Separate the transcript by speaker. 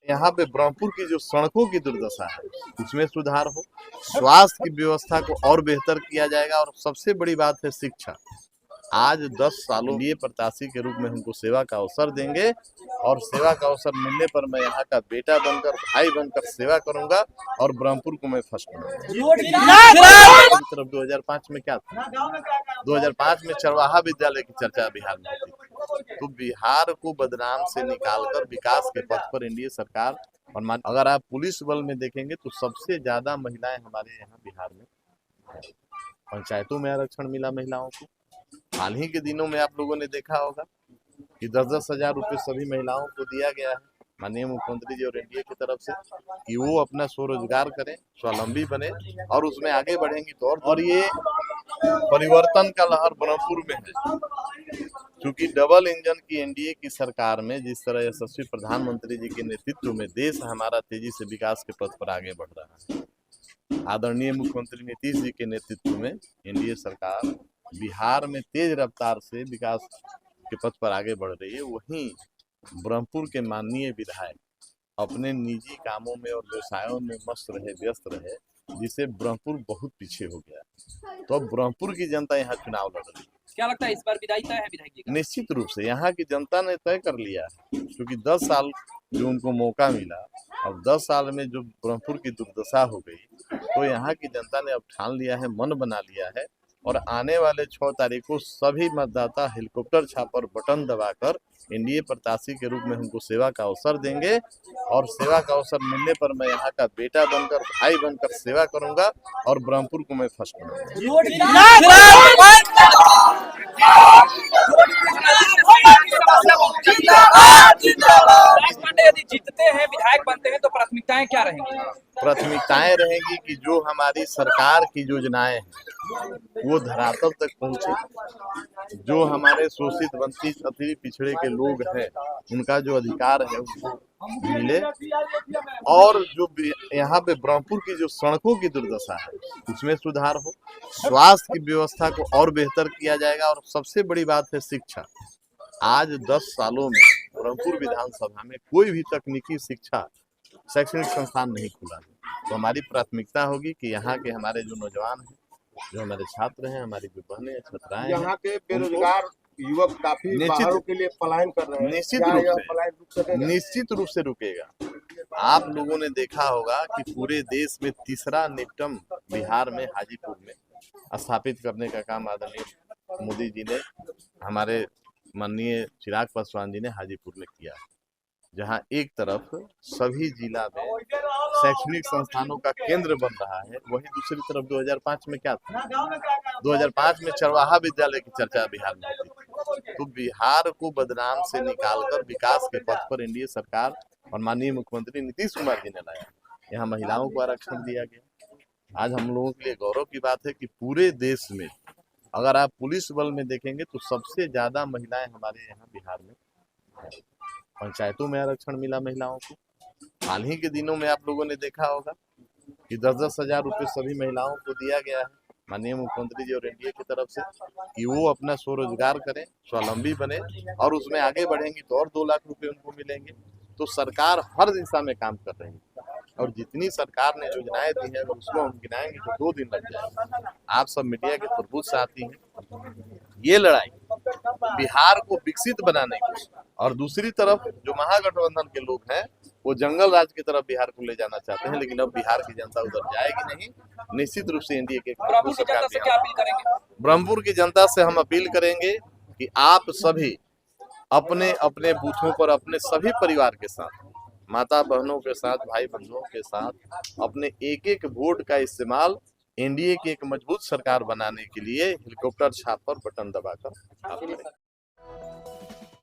Speaker 1: यहाँ पे ब्रह्मपुर की जो सड़कों की दुर्दशा है उसमें सुधार हो, स्वास्थ्य की व्यवस्था को और बेहतर किया जाएगा और सबसे बड़ी बात है शिक्षा। आज 10 सालों लिए प्रत्याशी के रूप में हमको सेवा का अवसर देंगे और सेवा का अवसर मिलने पर मैं यहाँ का बेटा बनकर, भाई बनकर सेवा करूंगा और ब्रह्मपुर को मैं फर्स्ट बनाऊंगा। तरफ 2005 में क्या था? 2005 में चरवाहा विद्यालय की चर्चा बिहार में होती थी। तो बिहार को बदनाम से निकालकर विकास के पथ पर एनडीए सरकार और अगर आप पुलिस बल में देखेंगे तो सबसे ज्यादा महिलाएं हमारे यहाँ बिहार में है। पंचायतों में आरक्षण मिला महिलाओं को। हाल ही के दिनों में आप लोगों ने देखा होगा कि 10-10 हजार रुपये सभी महिलाओं को दिया गया है माननीय मुख्यमंत्री जी और एनडीए की तरफ से कि वो अपना स्वरोजगार करें, स्वावलंबी बने और उसमें आगे बढ़ेंगी तो और ये परिवर्तन का लहर ब्रह्मपुर में है। क्योंकि डबल इंजन की एनडीए की सरकार में जिस तरह यशस्वी प्रधानमंत्री जी के नेतृत्व में देश हमारा तेजी से विकास के पथ पर आगे बढ़ रहा है, आदरणीय मुख्यमंत्री नीतीश जी के नेतृत्व में एनडीए सरकार बिहार में तेज रफ्तार से विकास के पथ पर आगे बढ़ रही है। वहीं ब्रह्मपुर के माननीय विधायक अपने निजी कामों में और व्यवसायों में मस्त रहे, व्यस्त रहे, जिससे ब्रह्मपुर बहुत पीछे हो गया। तो अब ब्रह्मपुर की जनता यहाँ चुनाव लड़ रही है।
Speaker 2: क्या लगता है इस बार विदाई तय है विधायक जी का?
Speaker 1: निश्चित रूप से यहाँ की जनता ने तय कर लिया है, क्योंकि 10 साल जो उनको मौका मिला, अब 10 साल में जो ब्रह्मपुर की दुर्दशा हो गई, तो यहाँ की जनता ने अब ठान लिया है, मन बना लिया है और आने वाले 6 तारीख को सभी मतदाता हेलीकॉप्टर छापर बटन दबाकर एनडीए प्रत्याशी के रूप में हमको सेवा का अवसर देंगे और सेवा का अवसर मिलने पर मैं यहाँ का बेटा बनकर, भाई बनकर सेवा करूंगा और ब्रह्मपुर को मैं फर्स्ट बनाऊंगा।
Speaker 2: यदि जीतते हैं, विधायक बनते हैं तो प्राथमिकताएं क्या रहेंगी?
Speaker 1: प्राथमिकताएं रहेंगी कि जो हमारी सरकार की योजनाएं हैं वो धरातल तक पहुंचे, जो हमारे शोषित वंचित अति पिछड़े के लोग हैं उनका जो अधिकार है उनको मिले और जो यहाँ पे ब्रह्मपुर की जो सड़कों की दुर्दशा है उसमें सुधार हो, स्वास्थ्य की व्यवस्था को और बेहतर किया जाएगा और सबसे बड़ी बात है शिक्षा। आज 10 सालों में ब्रह्मपुर विधानसभा में कोई भी तकनीकी शिक्षा शैक्षणिक संस्थान नहीं खुला है। तो हमारी प्राथमिकता होगी कि यहाँ के हमारे जो नौजवान हैं, जो हमारे छात्र हैं, हमारी जो बहनें छात्राएं,
Speaker 3: यहाँ के बेरोजगार युवक काफी बाहरों के लिए पलायन कर रहे हैं।
Speaker 1: निश्चित रूप से रुकेगा। आप लोगों ने देखा होगा कि पूरे देश में तीसरा निपटम बिहार में हाजीपुर में स्थापित करने का काम आदरणीय मोदी जी ने, हमारे माननीय चिराग पासवान जी ने हाजीपुर में किया, जहां एक तरफ सभी जिला में शैक्षणिक संस्थानों का केंद्र बन रहा है, वहीं दूसरी तरफ 2005 में क्या था? 2005 में चरवाहा विद्यालय की चर्चा बिहार में होती थी। तो बिहार को बदनाम से निकालकर विकास के पथ पर एनडीए सरकार और माननीय मुख्यमंत्री नीतीश कुमार जी ने लाया। यहाँ महिलाओं को आरक्षण दिया गया। आज हम लोगों के लिए गौरव की बात है कि पूरे देश में अगर आप पुलिस बल में देखेंगे तो सबसे ज्यादा महिलाएं हमारे यहाँ बिहार में है। पंचायतों में आरक्षण मिला महिलाओं को। हाल ही के दिनों में आप लोगों ने देखा होगा कि 10-10 हजार रुपये सभी महिलाओं को दिया गया है माननीय मुख्यमंत्री जी और एनडीए की तरफ से कि वो अपना स्वरोजगार करें, स्वावलंबी बने और उसमें आगे बढ़ेंगी तो और 2 लाख रुपए उनको मिलेंगे। तो सरकार हर दिशा में काम कर रही है और जितनी सरकार ने योजनाएं दी हैं उसको हम गिनाएंगे तो 2 दिन लग जाएंगे। आप सब मीडिया के प्रभुत्व साथी हैं। ये लड़ाई बिहार को विकसित बनाने की और दूसरी तरफ जो महागठबंधन के लोग हैं वो जंगल राज की तरफ बिहार को ले जाना चाहते हैं, लेकिन अब बिहार की जनता उधर जाएगी नहीं। निश्चित रूप से एनडीए के ब्रह्मपुर की जनता से हम अपील करेंगे कि आप सभी अपने अपने बूथों पर अपने सभी परिवार के साथ, माता बहनों के साथ, भाई बंधुओं के साथ अपने एक वोट का इस्तेमाल एनडीए की एक मजबूत सरकार बनाने के लिए हेलीकॉप्टर छाप पर बटन दबाकर आप करें।